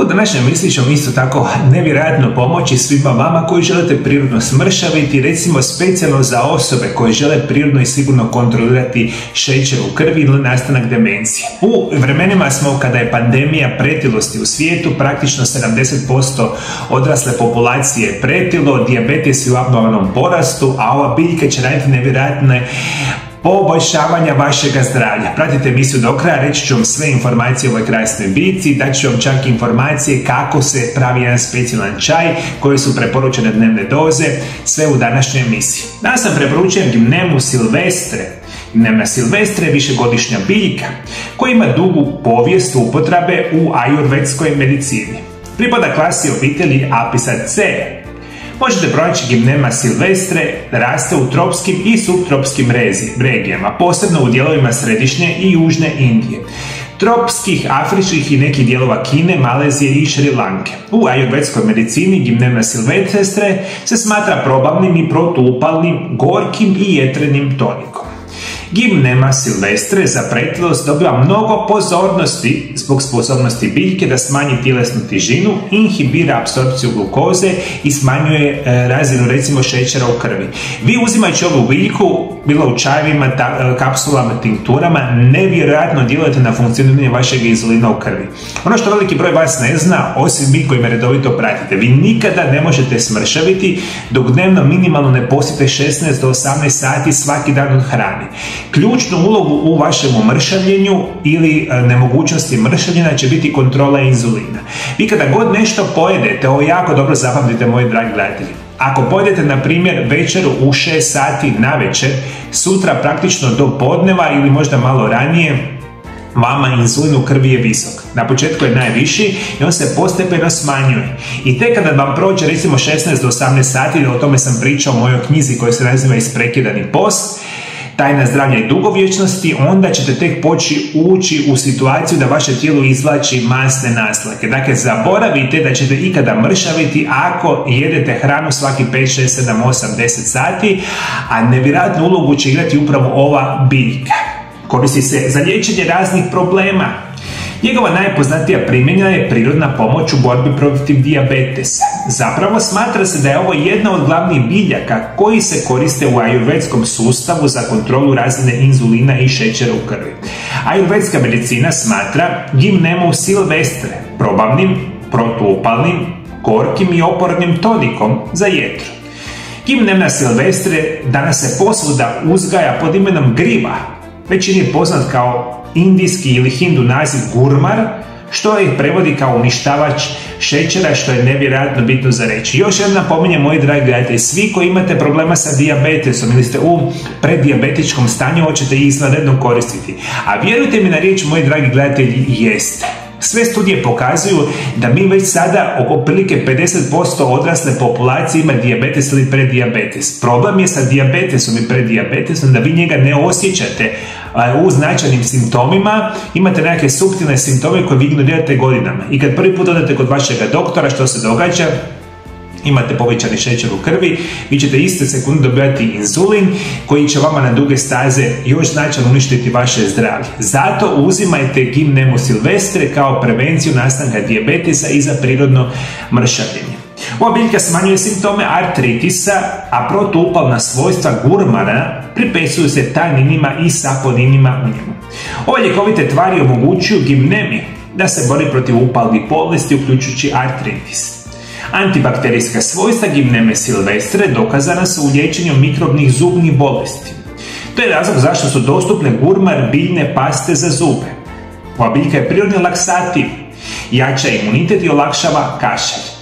U današnjoj emisiji ćemo isto tako nevjerojatno pomoći svima vama koji želite prirodno smršaviti, recimo specijalno za osobe koje žele prirodno i sigurno kontrolirati šećer u krvi ili nastanak demencije. U vremenima smo kada je pandemija pretilosti u svijetu, praktično 70% odrasle populacije je pretilo, dijabetes je u abnormalnom porastu, a ova biljka će raditi nevjerojatne poboljšavanja vašega zdravlja. Pratite emisiju do kraja, reći ću vam sve informacije o ovoj krasnoj biljci, daći ću vam čak informacije kako se pravi jedan specijalan čaj, koji su preporučene dnevne doze, sve u današnjoj emisiji. Danas vam preporučujem Gymnema silvestre. Gymnema silvestre je višegodišnja biljka koja ima dugu povijest upotrebe u ajurvedskoj medicini. Pripada klasi obitelji Apisaceae. Možete pronaći Gymnema silvestre, raste u tropskim i subtropskim regijama, posebno u dijelovima središnje i južne Indije, tropskih, afričkih i nekih dijelova Kine, Malezije i Šri Lanke. U ajurvedskoj medicini Gymnema silvestre se smatra probavnim i protuupalnim, gorkim i jetrenim tonikom. Gymnema silvestre za pretilost dobiva mnogo pozornosti zbog sposobnosti biljke da smanji tjelesnu težinu, inhibira apsorpciju glukoze i smanjuje razinu recimo šećera u krvi. Vi uzimajući ovu biljku, bilo u čajevima, kapsulama, tinkturama, nevjerojatno djelujete na funkcioniranje vašeg inzulina u krvi. Ono što veliki broj vas ne zna, osim vi koji me redovito pratite, vi nikada ne možete smršaviti dok dnevno minimalno ne postite 16 do 18 sati svaki dan od hrane. Ključnu ulogu u vašem mršavljenju ili nemogućnosti mršavljenja će biti kontrola inzulina. Vi kada god nešto pojedete, ovo jako dobro zapamtite moji dragi gledatelji, ako pojedete na primjer večeru u 6 sati na večer, sutra praktično do podneva ili možda malo ranije, vama inzulin u krvi je visok. Na početku je najviši i on se postepeno smanjuje. I tek kada vam prođe recimo 16 do 18 sati, o tome sam pričao u mojoj knjizi koja se naziva Isprekidani post, Tajna zdravlja i dugovječnosti, onda ćete tek ući u situaciju da vaše tijelo izvlači masne naslake. Dakle, zaboravite da ćete ikada mršaviti ako jedete hranu svaki 5, 6, 7, 8, 10 sati, a nevjerojatnu ulogu će igrati upravo ova biljka. Koristi se za liječenje raznih problema. Njegova najpoznatija primjena je prirodna pomoć u borbi protiv dijabetesa. Zapravo smatra se da je ovo jedna od glavnih biljaka koji se koriste u ajurvedskom sustavu za kontrolu razine inzulina i šećera u krvi. Ajurvedska medicina smatra Gymnemu silvestre probavnim, protuupalnim, gorkim i opornim tonikom za jetru. Gymnema silvestre danas se posvuda uzgaja pod imenom griva, većini je poznat kao indijski ili hindu naziv gurmar, što ih prevodi kao uništavač šećera, što je nevjerojatno bitno za reći. Još jednom napominjem, moji dragi gledatelji, svi koji imate problema sa dijabetesom ili ste u preddijabetičkom stanju, hoćete ih izvanredno koristiti. A vjerujte mi na riječ, moji dragi gledatelji, jeste. Sve studije pokazuju da mi već sada oko otprilike 50% odrasle populacije ima dijabetes ili preddijabetes. Problem je sa dijabetesom i preddijabetesom da vi njega ne osjećate u značajnim simptomima, imate neke suptilne simptome koje vi ignorirate godinama. I kad prvi put odete kod vašega doktora, što se događa? Imate povećani šećer u krvi, vi ćete iste sekunde dobivati inzulin koji će vama na duge staze još značajno uništiti vaše zdravlje. Zato uzimajte Gymnemu silvestre kao prevenciju nastanka dijabetesa i za prirodno mršavljenje. Ova biljka smanjuje simptome artritisa, a protuupalna svojstva gurmana pripisuju se taninima i saponinima u njemu. Ove ljekovite tvari omogućuju Gymnemi da se bori protiv upalnih bolesti, uključujući artritis. Antibakterijska svojstva Gymneme silvestre dokazana su u liječenju mikrobnih zubnih bolesti. To je razlog zašto su dostupne gurmar biljne paste za zube. Ova biljka je prirodni laksativ, jača imunitet i olakšava kašalj.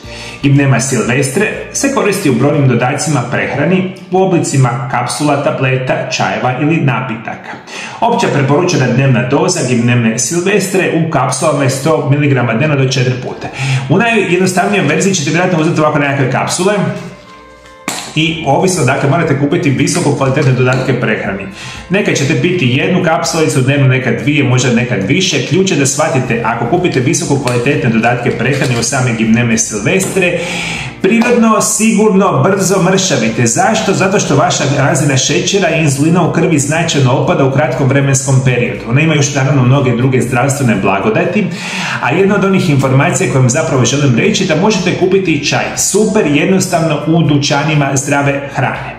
Gymnema silvestre se koristi u brojnim dodacima prehrani u oblicima kapsula, tableta, čajeva ili napitaka. Opća preporučena dnevna doza Gymneme silvestre u kapsulama je 100 mg dnevno do 4 puta. U najjednostavnijoj verziji ćete vjerojatno uzeti ovako nekakve kapsule i ovisno, dakle, morate kupiti visoko kvalitetne dodatke prehrani. Nekad ćete piti jednu kapsulicu dnevno, nekad dvije, možda nekad više. Ključ je da shvatite, ako kupite visoko kvalitetne dodatke prehrani u same Gymneme silvestre, Prirodno, sigurno, brzo mršavite. Zašto? Zato što vaša razina šećera i inzulina u krvi značajno opada u kratkom vremenskom periodu. Ona ima još naravno mnoge druge zdravstvene blagodati, a jedna od onih informacija koje vam zapravo želim reći da možete kupiti čaj super jednostavno u dućanima zdrave hrane.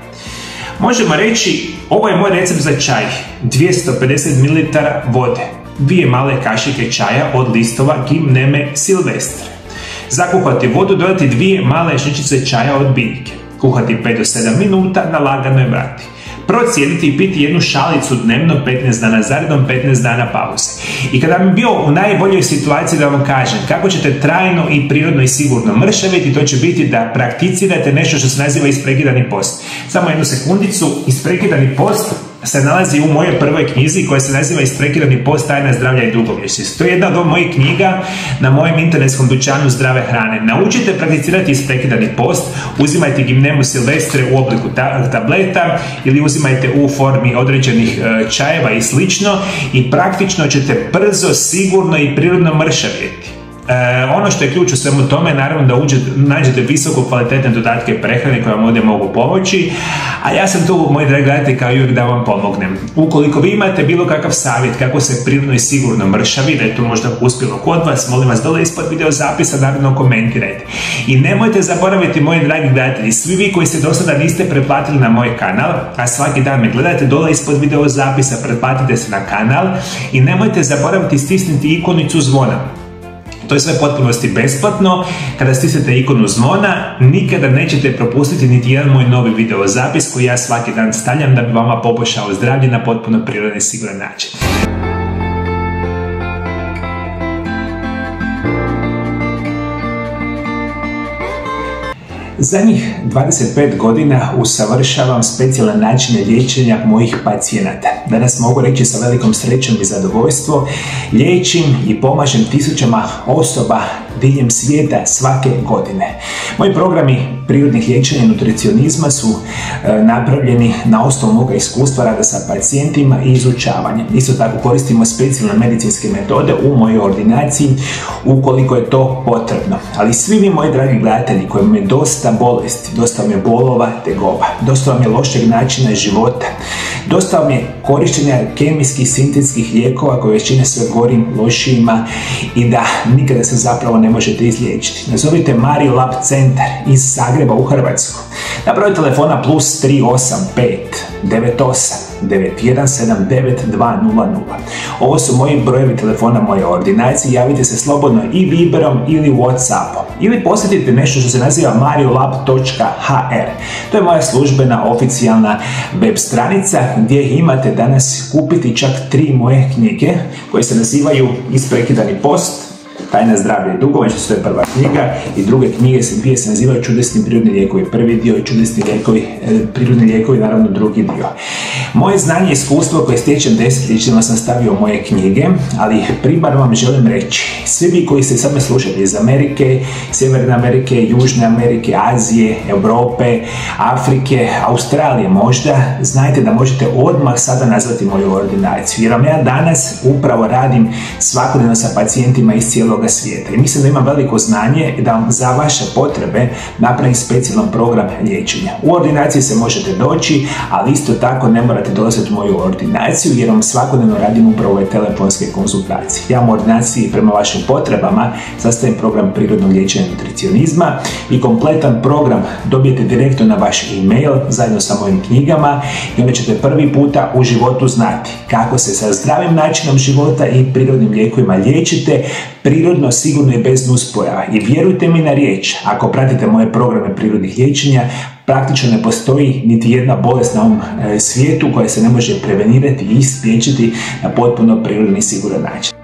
Možemo reći, ovo je moj recept za čaj, 250 ml vode, 2 male kašike čaja od listova Gymneme Silvestre. Zakuhati vodu, dodati 2 male žličice čaja od biljke. Kuhati 5 do 7 minuta na laganoj vati. Procijediti i piti 1 šalicu dnevno 15 dana za redom, 15 dana pauze. I kada bi bio u najboljoj situaciji da vam kažem kako ćete trajno i prirodno i sigurno mršaviti, to će biti da prakticirate nešto što se naziva isprekidani post. Samo jednu sekundicu, isprekidani post se nalazi u mojoj prvoj knjizi koja se naziva Isprekidani post, tajna zdravlja i dugovječnosti. To je jedna od mojih knjiga na mojem internetskom dućanu zdrave hrane. Naučite prakticirati isprekidani post, uzimajte Gymnemu Silvestre u obliku tableta ili uzimajte u formi određenih čajeva i slično i praktično ćete brzo, sigurno i prirodno mršavjeti. Ono što je ključ u svemu tome, naravno da nađete visoko kvalitetne dodatke prehrane koje vam ovdje mogu pomoći, a ja sam tu, moji dragi gledatelji, kao i uvijek da vam pomognem. Ukoliko vi imate bilo kakav savjet kako se prirodno i sigurno mršavi, da je to možda uspjelo kod vas, molim vas dole ispod video zapisa naravno komentirajte. I nemojte zaboraviti, moji dragi gledatelji, svi vi koji ste do sada niste pretplatili na moj kanal, a svaki dan me gledate, dole ispod video zapisa pretplatite se na kanal i nemojte zaboraviti stisnuti ikonicu zvona. To je sve potpunosti besplatno. Kada stisnete ikonu zvona, nikada nećete propustiti niti jedan moj novi video zapis koji ja svaki dan stavljam da bi vama poboljšao zdravlje na potpuno prirodan i siguran način. Zadnjih 25 godina usavršavam specijalne načine liječenja mojih pacijenata. Danas mogu reći sa velikom srećom i zadovoljstvo, liječim i pomažem tisućama osoba diljem svijeta svake godine. Moji programi prirodnih liječenja i nutricionizma su napravljeni na osnovu moga iskustva rada sa pacijentima i izučavanja. Isto tako koristimo specijalne medicinske metode u mojoj ordinaciji ukoliko je to potrebno. Ali svi vi, moji dragi gledatelji, koji imaju dosta bolesti, dosta vam je bolova, tegoba, dosta vam je lošeg načina života, dosta vam je korištenja kemijskih, sintetskih lijekova koje vas čine sve gorim, lošijima i da nikada se zapravo ne možete izliječiti. Nazovite Mario Lab centar iz Zagreba u Hrvatsku. Na broj telefona plus 385 98 9179 200. Ovo su moji brojevi telefona moje ordinacije. Javite se slobodno i Viberom ili Whatsappom. Ili posjetite nešto što se naziva mariolab.hr. To je moja službena oficijalna web stranica gdje imate danas kupiti čak 3 moje knjige koje se nazivaju Isprekidani post, Tajna zdravlja i dugovječnosti, to je prva knjiga, i druge knjige dvije se nazivaju Čudesni prirodni lijekovi, prvi dio i Čudesni prirodni lijekovi, naravno drugi dio. Moje znanje i iskustvo koje stječem desetljećima sam stavio u moje knjige, ali primarno vam želim reći, svi vi koji se same slušate iz Amerike, Sjeverne Amerike, Južne Amerike, Azije, Europe, Afrike, Australije možda, znajte da možete odmah sada nazvati moju ordinaciju, jer vam ja danas upravo radim svakodnevno sa pacijentima iz cijelog svijeta i mislim da imam veliko znanje da vam za vaše potrebe napravim specijalan program liječenja. U ordinaciji se možete doći, ali isto tako ne morate dolaziti u moju ordinaciju jer vam svakodnevno radim upravo ove telefonske konzultacije. Ja u ordinaciji prema vašim potrebama sastavim program prirodnog liječenja nutricionizma i kompletan program dobijete direktno na vaš e-mail zajedno sa mojim knjigama i onda ćete prvi puta u životu znati kako se sa zdravim načinom života i prirodnim lijekovima liječite prirodno, sigurno i bez nuspojava. I vjerujte mi na riječ, ako pratite moje programe prirodnih liječenja, praktično ne postoji niti jedna bolest na ovom svijetu koja se ne može prevenirati i spriječiti na potpuno prirodan i siguran način.